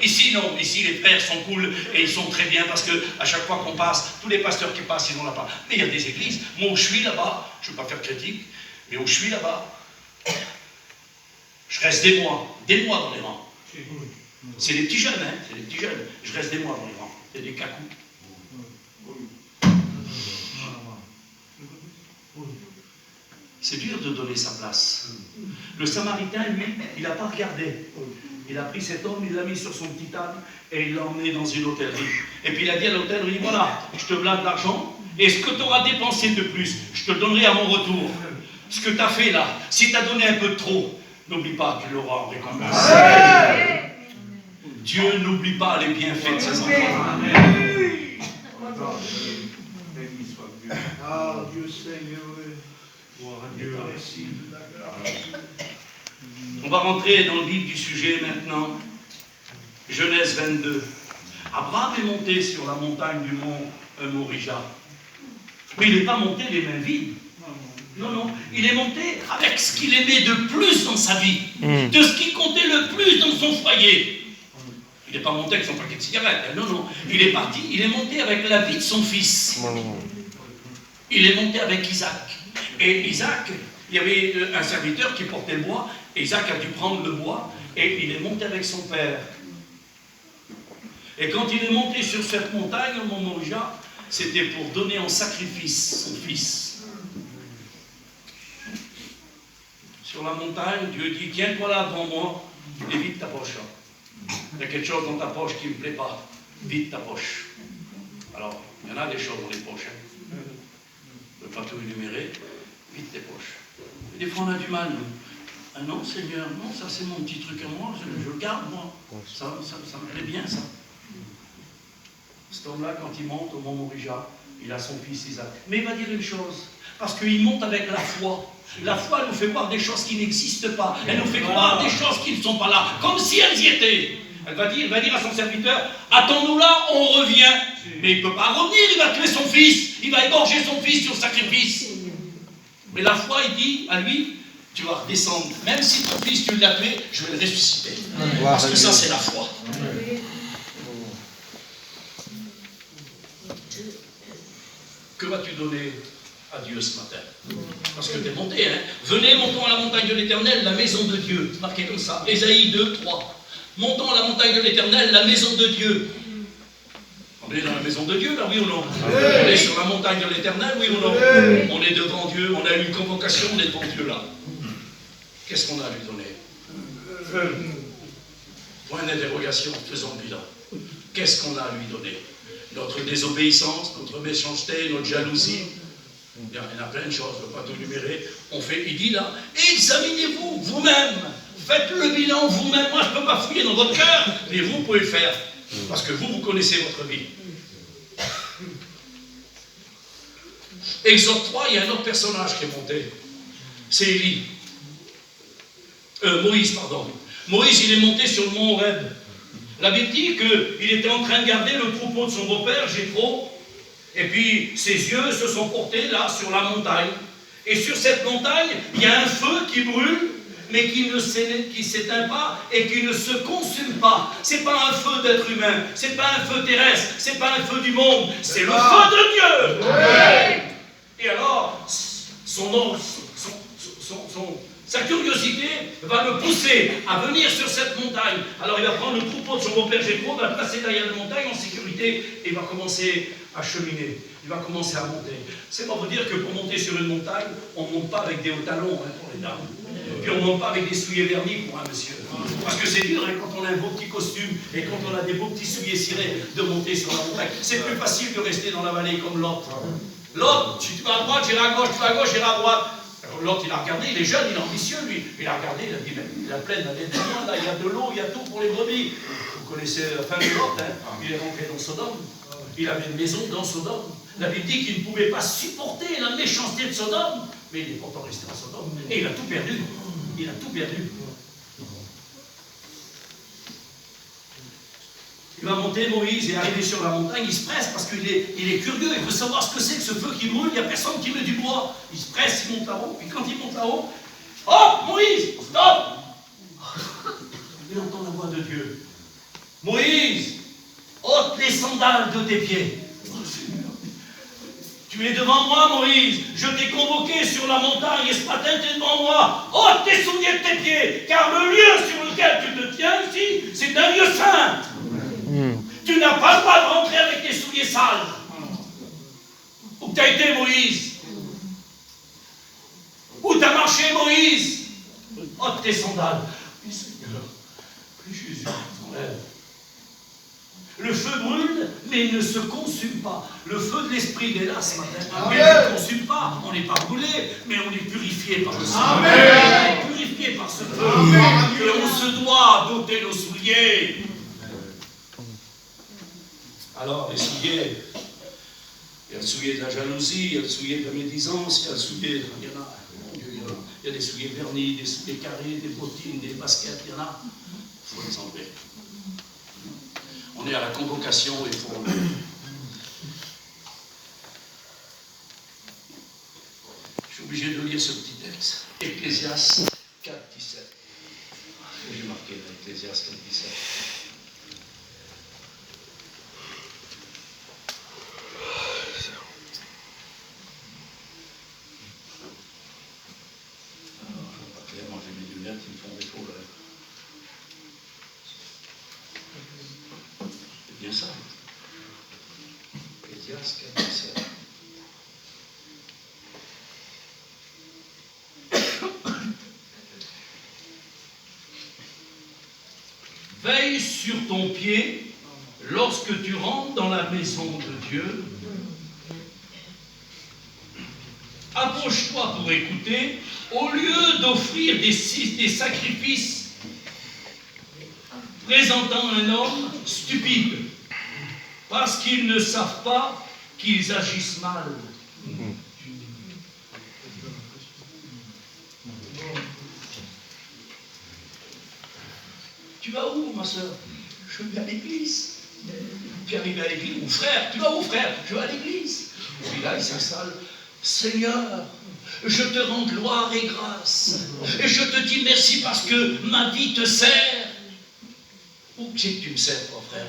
[SPEAKER 1] Ici, non. Ici, les frères sont cool et ils sont très bien parce que à chaque fois qu'on passe, tous les pasteurs qui passent, ils ont la place. Mais il y a des églises. Moi, où je suis là-bas, je ne veux pas faire critique, mais où je suis là-bas, je reste des mois dans les rangs. C'est les petits jeunes, hein. C'est les petits jeunes. Je reste des mois dans les rangs. C'est des cacous. C'est dur de donner sa place. Le Samaritain, lui, il n'a pas regardé. Il a pris cet homme, il l'a mis sur son petit âne et il l'a emmené dans une hôtellerie. Et puis il a dit à l'hôtellerie, voilà, je te blinde l'argent et ce que tu auras dépensé de plus, je te le donnerai à mon retour. Ce que tu as fait là, si tu as donné un peu de trop, n'oublie pas que tu l'auras en récompense. Dieu n'oublie pas les bienfaits de ses enfants.
[SPEAKER 2] Ah, Dieu Seigneur.
[SPEAKER 1] On va rentrer dans le vif du sujet maintenant. Genèse 22. Abraham est monté sur la montagne du mont Morija. Mais il n'est pas monté les mains vides. Non. Il est monté avec ce qu'il aimait de plus dans sa vie. De ce qui comptait le plus dans son foyer. Il n'est pas monté avec son paquet de cigarettes. Non. Il est parti, il est monté avec la vie de son fils. Il est monté avec Isaac. Et Isaac, il y avait un serviteur qui portait le bois. Et Isaac a dû prendre le bois. Et il est monté avec son père. Et quand il est monté sur cette montagne, au mont Morija, c'était pour donner en sacrifice son fils. Sur la montagne, Dieu dit, tiens-toi là devant moi et vide ta poche. Il y a quelque chose dans ta poche qui ne me plaît pas. Vide ta poche. Alors, il y en a des choses dans les poches. Je ne veux pas tout énumérer. Vide tes poches. Et des fois, on a du mal, nous. Ah non, Seigneur, non, ça c'est mon petit truc à moi, je le garde, moi. Ça me plaît bien, ça. Cet homme-là, quand il monte au mont Morija, il a son fils Isaac. Mais il va dire une chose, parce qu'il monte avec la foi. La foi nous fait voir des choses qui n'existent pas. Elle nous fait croire des choses qui ne sont pas là, comme si elles y étaient. Il va dire à son serviteur, attends-nous là, on revient. Mais il ne peut pas revenir, il va tuer son fils. Il va égorger son fils sur le sacrifice. Mais la foi, il dit à lui, tu vas redescendre. Même si ton fils, tu l'as tué, je vais le ressusciter. Parce que ça, c'est la foi. Que vas-tu donner à Dieu ce matin? Parce que tu es monté, hein. Venez, montons à la montagne de l'Éternel, la maison de Dieu. C'est marqué comme ça. Ésaïe 2, 3. Montons à la montagne de l'Éternel, la maison de Dieu. On est dans la maison de Dieu, là, oui ou non? On est sur la montagne de l'Éternel, oui ou non? On est devant Dieu, on a eu une convocation, on est devant Dieu là. Qu'est-ce qu'on a à lui donner? Point d'interrogation, faisons le bilan. Qu'est-ce qu'on a à lui donner? Notre désobéissance, notre méchanceté, notre jalousie. Il y en a plein de choses, je ne veux pas tout numérer. Il dit là, examinez-vous vous-même. Faites le bilan vous-même. Moi, je ne peux pas fouiller dans votre cœur, mais vous pouvez le faire. Parce que vous connaissez votre vie. Exode 3, il y a un autre personnage qui est monté. C'est Élie. Moïse, pardon. Moïse, il est monté sur le mont Horeb. La Bible dit qu'il était en train de garder le troupeau de son beau-père, Jéthro. Et puis, ses yeux se sont portés là, sur la montagne. Et sur cette montagne, il y a un feu qui brûle, mais qui ne s'éteint pas et qui ne se consume pas. Ce n'est pas un feu d'être humain, ce n'est pas un feu terrestre, ce n'est pas un feu du monde, c'est le feu de Dieu. Ouais. Et alors, sa curiosité va le pousser à venir sur cette montagne. Alors il va prendre le troupeau de son beau-père Jéthro, va le placer derrière la montagne en sécurité et va commencer à cheminer. Il va commencer à monter. C'est pour vous dire que pour monter sur une montagne, on ne monte pas avec des hauts talons hein, pour les dames. Et puis on ne monte pas avec des souliers vernis pour un monsieur. Parce que c'est dur hein, quand on a un beau petit costume et quand on a des beaux petits souliers cirés de monter sur la montagne. C'est plus facile de rester dans la vallée comme l'autre. L'autre, tu vas à droite, j'irai à gauche, tu vas à gauche, j'irai à droite. L'autre, il a regardé, il est jeune, il est ambitieux, lui. Il a regardé, il a dit, mais il a plein d'aller de loin, là, il y a de l'eau, il y a tout pour les brebis. Vous connaissez la fin de l'autre, hein. Il est rentré dans Sodome. Il avait une maison dans Sodome. La Bible dit qu'il ne pouvait pas supporter la méchanceté de Sodome, mais il est pourtant resté en Sodome. Et il a tout perdu. Il a tout perdu. Il va monter, Moïse est arrivé sur la montagne, il se presse parce qu'il est curieux, il veut savoir ce que c'est que ce feu qui brûle, il n'y a personne qui met du bois. Il se presse, il monte là-haut, puis quand il monte là-haut, hop, Moïse, stop! Il entend la voix de Dieu. Moïse, ôte les sandales de tes pieds. Tu es devant moi, Moïse, je t'ai convoqué sur la montagne et ce matin tu es devant moi. Ôte tes souliers de tes pieds, car le lieu sur lequel tu te tiens ici, c'est un lieu saint. Tu n'as pas le droit de rentrer avec tes souliers sales. Où t'as été, Moïse? Où t'as marché, Moïse? Ôte tes sandales. Mais Seigneur, que Jésus s'enlève. Le feu brûle, mais il ne se consume pas. Le feu de l'esprit est là ce matin. Mais il ne consume pas. On n'est pas brûlé, mais on est purifié par le sang. On est purifié par ce feu. Et on se doit d'ôter nos souliers. Alors, les souliers, il y a le soulier de la jalousie, il y a le soulier de la médisance, il y a le soulier, il y en a, mon Dieu, il y a des souliers vernis, des souliers carrés, des bottines, des baskets, il y en a. Il faut les enlever. On est à la convocation et il faut enlever. Je suis obligé de lire ce petit texte. Ecclésiaste 4, 17. J'ai marqué là, Ecclésiaste 4, 17. Ça. Ecclésiaste 4, 17. Veille sur ton pied lorsque tu rentres dans la maison de Dieu. Approche-toi pour écouter, au lieu d'offrir des sacrifices présentant un homme stupide. Parce qu'ils ne savent pas qu'ils agissent mal. Tu vas où, ma soeur? Je vais à l'église. Puis arrivé à l'église, ou frère, tu vas où, frère? Je vais à l'église. Puis là, il s'installe. Seigneur, Je te rends gloire et grâce. Et je te dis merci parce que ma vie te sert. Où c'est que tu me sers, toi, frère?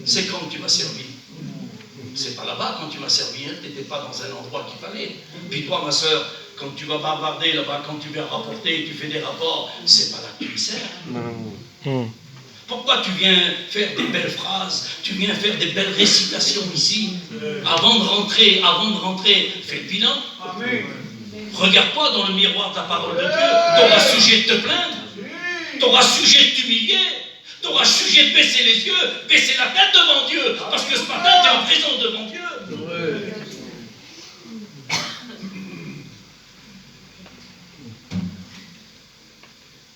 [SPEAKER 1] C'est quand tu m'as servi. C'est pas là-bas quand tu m'as servi, hein. Tu n'étais pas dans un endroit qu'il fallait. Puis toi, ma soeur, quand tu vas bavarder là-bas, quand tu viens rapporter, tu fais des rapports, c'est pas là que tu me sers. Pourquoi tu viens faire des belles phrases, tu viens faire des belles récitations ici? Avant de rentrer, fais le bilan. Regarde pas dans le miroir de la parole de Dieu. Tu auras sujet de te plaindre, tu auras sujet de t'humilier, tu auras sujet de baisser les yeux, baisser la tête devant Dieu, parce que ce matin tu es en présence devant Dieu.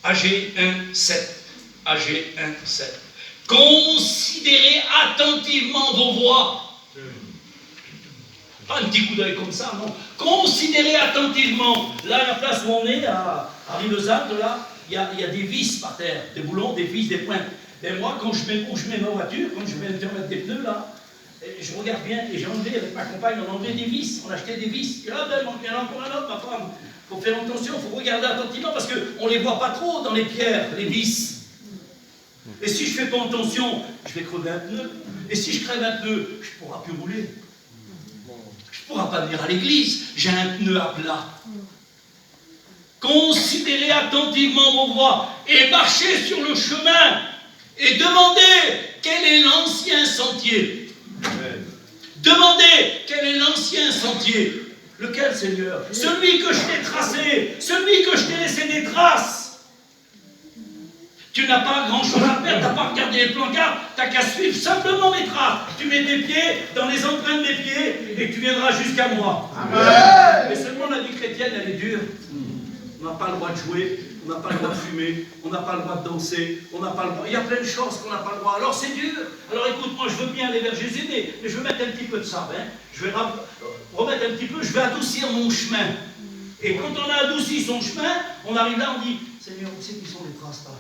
[SPEAKER 1] AG 1:7. AG 1:7. Considérez attentivement vos voies. Pas un petit coup d'œil comme ça, non. Considérez attentivement. Là, la place où on est, à Rivesaltes, là, il y a des vis par terre, des boulons, des vis, des pointes. Et moi, quand je mets ma voiture, quand je vais mettre des pneus, là, je regarde bien, et j'ai enlevé, avec ma compagne, on a enlevé des vis, on a acheté des vis. Et là, il y en a encore un autre, ma femme. Il faut faire attention, il faut regarder attentivement, parce qu'on ne les voit pas trop dans les pierres, les vis. Et si je ne fais pas attention, je vais crever un pneu. Et si je crève un pneu, je ne pourrai plus rouler. Je ne pourrai pas venir à l'église. J'ai un pneu à plat. Considérez attentivement vos voies et marchez sur le chemin et demandez quel est l'ancien sentier. Demandez quel est l'ancien sentier. Lequel, Seigneur? Celui que je t'ai tracé, celui que je t'ai laissé des traces. Tu n'as pas grand-chose à faire, tu n'as pas regardé les plancards, tu n'as qu'à suivre simplement mes traces. Tu mets tes pieds dans les empreintes des pieds et tu viendras jusqu'à moi. Amen. Mais seulement la vie chrétienne, elle est dure. On n'a pas le droit de jouer, on n'a pas le droit de fumer, on n'a pas le droit de danser, on n'a pas le droit. Il y a plein de choses qu'on n'a pas le droit. Alors c'est dur. Alors écoute, moi je veux bien aller vers Jésus, mais je vais mettre un petit peu de ça. Hein. Je vais remettre un petit peu, je vais adoucir mon chemin. Et quand on a adouci son chemin, on arrive là, on dit, Seigneur, où c'est qui sont les traces là?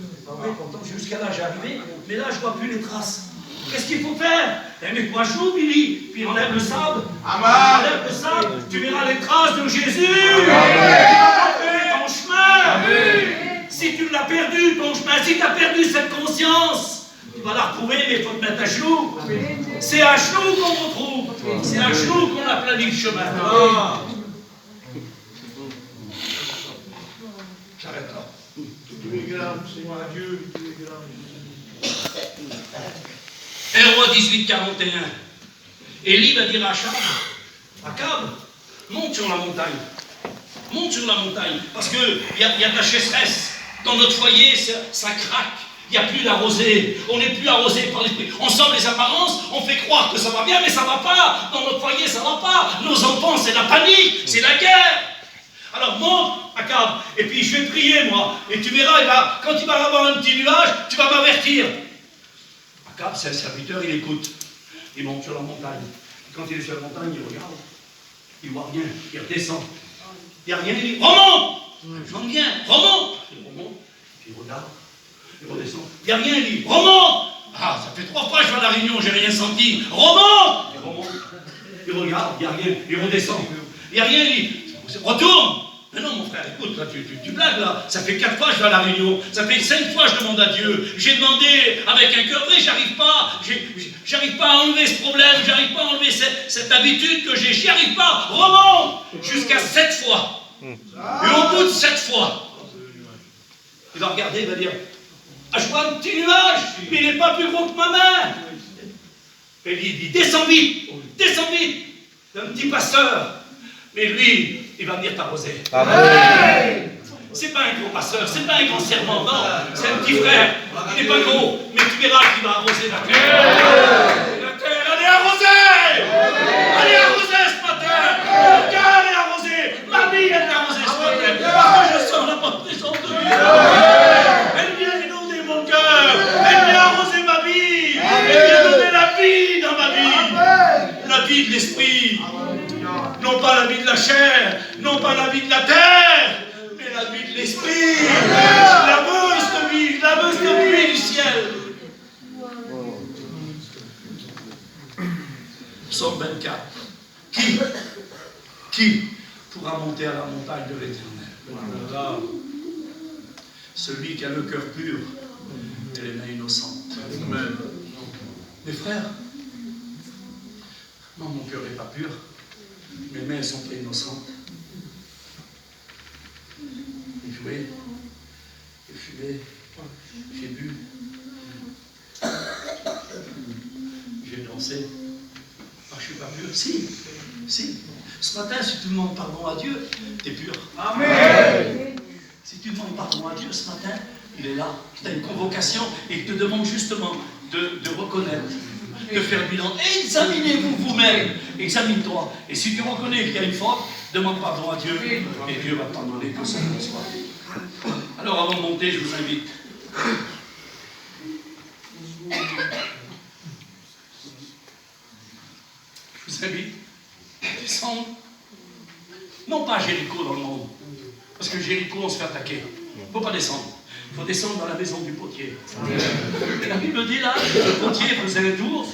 [SPEAKER 1] C'est pas vrai, pourtant jusqu'à là j'ai arrivé, mais là je ne vois plus les traces. Qu'est-ce qu'il faut faire? Mets-toi chaud, Billy, puis enlève le sable. Enlève le sable, tu verras les traces de Jésus. Tu vas retrouver ton chemin. Amen. Si tu l'as perdu, ton chemin, si tu as perdu cette conscience, tu vas la retrouver, mais il faut te mettre à genoux. C'est à genoux qu'on retrouve. C'est à genoux qu'on aplanit le chemin. J'arrête là.
[SPEAKER 2] Tu es grand, Seigneur Dieu, tu es grand.
[SPEAKER 1] 1 Roi 18:41. Élie va dire à Akab, monte sur la montagne. Monte sur la montagne. Parce qu'il y a de la sécheresse. Dans notre foyer, ça craque. Il n'y a plus d'arrosée. On n'est plus arrosé par l'esprit. On sent les apparences, on fait croire que ça va bien, mais ça ne va pas. Dans notre foyer, ça ne va pas. Nos enfants, c'est la panique, c'est la guerre. Alors monte, Akab, et puis je vais prier, moi. Et tu verras, quand il va avoir un petit nuage, tu vas m'avertir. Akab, c'est un serviteur, il écoute. Il monte sur la montagne. Et quand il est sur la montagne, il regarde. Il ne voit rien. Il redescend. Il n'y a rien. Il dit, remonte. J'en viens, remonte. Il remonte, puis il regarde. Il redescend. Il n'y a rien. Il dit, remonte. Ah, ça fait 3 fois que je vais à la réunion, j'ai rien senti. Remonte. Il remonte. Il regarde, il n'y a rien. Il redescend. Il n'y a rien. Il dit, retourne. Mais non, mon frère, écoute, là, tu blagues, là. Ça fait 4 fois que je vais à la réunion. Ça fait 5 fois que je demande à Dieu. J'ai demandé avec un cœur vrai, j'arrive pas. J'arrive pas à enlever ce problème. J'arrive pas à enlever cette habitude que j'ai. J'y arrive pas. Remonte jusqu'à 7 fois. Et au bout de 7 fois, il va regarder, il va dire, ah, je vois un petit nuage, mais il n'est pas plus gros que ma main. Et il dit, descends vite. C'est un petit pasteur. Mais lui, il va venir t'arroser. C'est pas un gros pasteur, c'est pas un grand serment, non. C'est un petit frère. Il n'est pas gros, mais tu verras qu'il va arroser la terre. La terre, elle est arrosée. Elle est arrosée ce matin. Mon cœur est arrosé. Ma vie est arrosée ce matin. Parce que je sens la bonne présence de Dieu. Elle vient inonder mon cœur. Elle vient arroser ma vie. Elle vient donner la vie dans ma vie. La vie de l'esprit. Non pas la vie de la chair, non pas la vie de la terre, mais la vie de l'esprit. La veuse de pluie du ciel. Psaume 24. Qui pourra monter à la montagne de l'Éternel. Voilà. Celui qui a le cœur pur et les mains innocentes. Amen. Mes frères, non, mon cœur n'est pas pur. Mes mains sont pas innocentes. J'ai joué, j'ai fumé, j'ai bu, j'ai dansé. Ah, je ne suis pas pur. Si, si. Ce matin, si tu demandes pardon à Dieu, tu es pur. Amen. Si tu demandes pardon à Dieu ce matin, il est là. Tu as une convocation et il te demande justement de reconnaître, de faire le bilan. Examinez-vous vous-même. Examine-toi. Et si tu reconnais qu'il y a une faute, demande pardon à Dieu. Et Dieu va te pardonner, que ça ne soit. Alors avant de monter, je vous invite. Je vous invite à descendre. Non pas à Jéricho dans le monde. Parce que Jéricho, on se fait attaquer. Il ne faut pas descendre. Il faut descendre dans la maison du potier. Et la Bible dit là, le potier faisait un tour,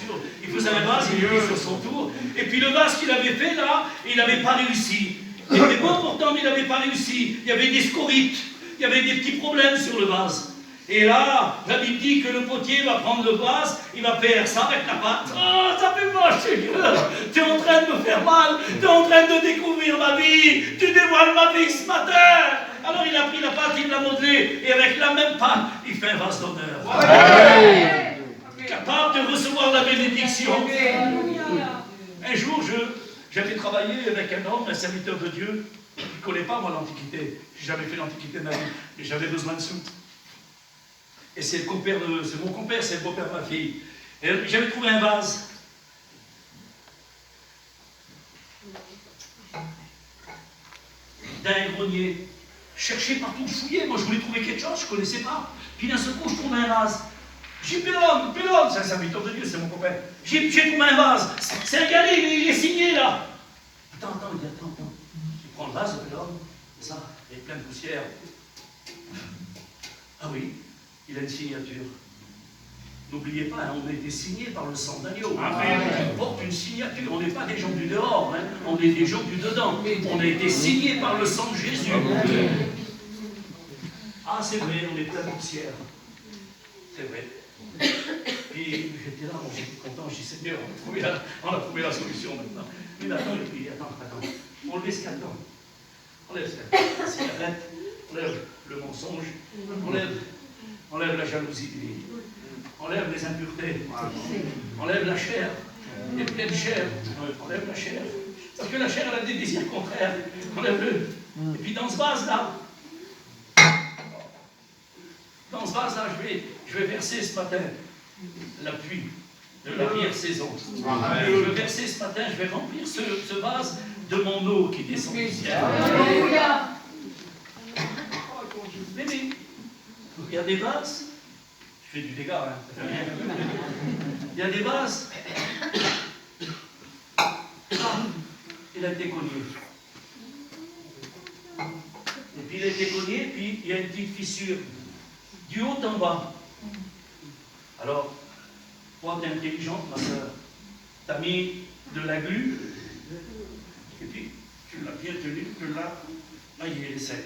[SPEAKER 1] il faisait un vase, il était sur son tour. Et puis le vase qu'il avait fait là, il n'avait pas réussi. Il était bon pourtant, mais il n'avait pas réussi. Il y avait des scorites, il y avait des petits problèmes sur le vase. Et là, la Bible dit que le potier va prendre le vase, il va faire ça avec la pâte. Oh, ça fait moche, Seigneur. Tu es en train de me faire mal, tu es en train de découvrir ma vie, tu dévoiles ma vie ce matin. Alors il a pris la pâte, il l'a modelée, et avec la même pâte, il fait un vase d'honneur. Capable de recevoir la bénédiction. Un jour, j'avais travaillé avec un homme, un serviteur de Dieu, qui ne connaît pas moi l'Antiquité. J'ai jamais fait l'Antiquité de ma vie, mais j'avais besoin de sous. Et c'est mon compère, c'est le beau-père de ma fille. Et j'avais trouvé un vase. D'un grenier. Cherché partout, fouillé. Moi, je voulais trouver quelque chose, je ne connaissais pas. Puis d'un seul coup, je trouve un vase. J'ai Pélone, c'est un serviteur de Dieu, c'est mon copain. J'ai trouvé un vase. C'est un gars, il est signé là. Attends, il dit attends. Il prend le vase, Pélone. Ça, il est plein de poussière. Ah oui. Il a une signature. N'oubliez pas, hein, on a été signé par le sang d'agneau. On porte une signature. On n'est pas des gens du dehors, hein, on est des gens du dedans. On a été signé par le sang de Jésus. Ah, c'est vrai, on est plein de poussière. C'est vrai. Et j'étais là, j'étais content, je dis Seigneur, on a trouvé la solution maintenant. Mais attends, on lève ce qu'il y a dedans. On lève la cigarette, on lève le mensonge, on lève la jalousie, on lève les impuretés, on lève la chair, il y a plein de chair, on lève la chair, parce que la chair elle a des désirs contraires, on lève-le. Et puis dans ce vase-là, je vais verser ce matin la pluie de l'arrière-saison. Je vais verser ce matin, je vais remplir ce vase de mon eau qui descend du ciel. Bébé, il y a des vases, je fais du dégât, hein. Il y a des vases, il a été cogné. Et puis il a été cogné, puis il y a une petite fissure, du haut en bas. Alors, toi t'es intelligente, ma soeur, t'as mis de la glu, et puis tu l'as bien tenu, tu l'as, là il est sec.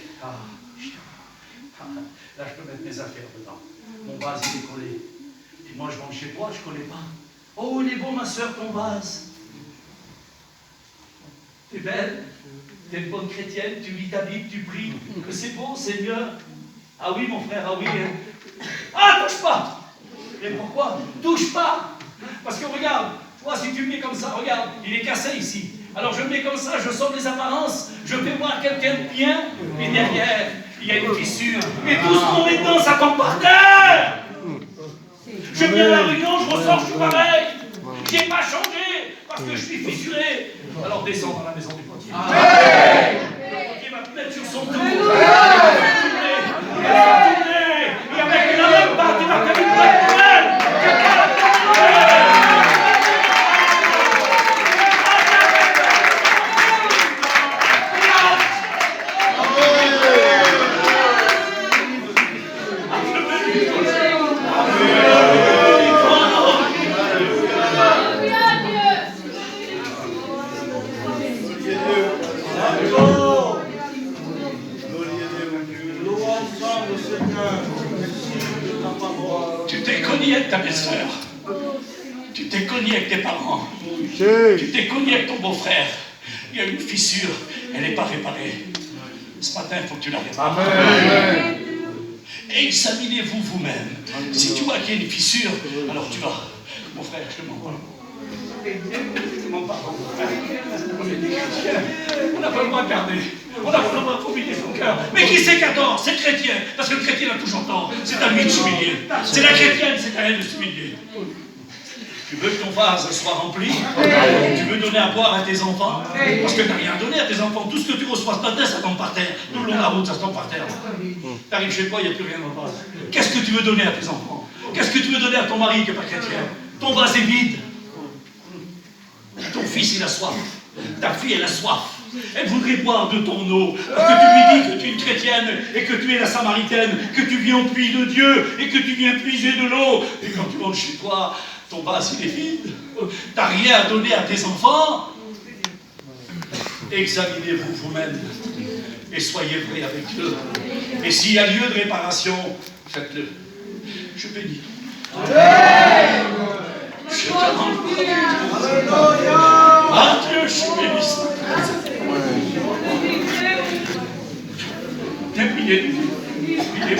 [SPEAKER 1] Là, je peux mettre mes affaires dedans. Mon vase, il est collé. Et moi, je rentre chez toi, je ne connais pas. Oh, il est beau, ma soeur, ton vase. T'es belle, t'es une bonne chrétienne, tu lis ta Bible, tu pries. Que c'est beau, Seigneur. Ah oui, mon frère, ah oui. Hein. Ah, touche pas. Et pourquoi? Touche pas. Parce que regarde, toi, si tu me mets comme ça, regarde, il est cassé ici. Alors je me mets comme ça, je sors des apparences, je fais voir quelqu'un de bien, et derrière, il y a une fissure. Et tout ce qu'on met dedans, ça tombe par terre. Je viens à la réunion, je ressors, je suis pareil. Je n'ai pas changé, parce que je suis fissuré. Alors descends dans la maison du potier. Le potier va te mettre sur son dos. Il va faire tourner. Et avec la même part, il va faire une bonne nouvelle. Gloire
[SPEAKER 3] avec ta belle-sœur. Tu t'es cogné avec tes parents. Tu t'es cogné avec ton beau-frère. Il y a une fissure, elle n'est pas réparée. Ce matin, il faut que tu la répares.
[SPEAKER 2] Amen.
[SPEAKER 3] Examinez-vous vous-même. Si tu vois qu'il y a une fissure, alors tu vas. Mon frère, je te demande pardon. Je te demande pardon, mon frère. On est des chrétiens. On n'a pas le droit de garder. On n'a pas le droit de humilier son cœur. Mais qui c'est qui a tort? C'est le chrétien. Parce que le chrétien a toujours tort. C'est à lui de s'humilier. C'est la chrétienne, c'est à elle de s'humilier. Tu veux que ton vase soit rempli? Tu veux donner à boire à tes enfants? Parce que tu n'as rien donné à tes enfants. Tout ce que tu reçois ce matin, ça tombe par terre. Tout le long de la route, ça tombe par terre. Tu arrives chez toi, il n'y a plus rien dans le vase. Qu'est-ce que tu veux donner à tes enfants? Qu'est-ce que tu veux donner à ton mari qui n'est pas chrétien? Ton vase est vide. Ton fils, il a soif. Ta fille, elle a soif. Elle voudrait boire de ton eau. Parce que tu lui dis que tu es une chrétienne et que tu es la samaritaine, que tu viens au puits de Dieu et que tu viens puiser de l'eau. Et quand tu rentres chez toi, ton vase, il est vide. T'as rien à donner à tes enfants. Examinez-vous vous-même et soyez vrais avec eux. Et s'il y a lieu de réparation, faites-le. Je bénis. Je te rends Dieu, je suis béni. T'es prié. Priez.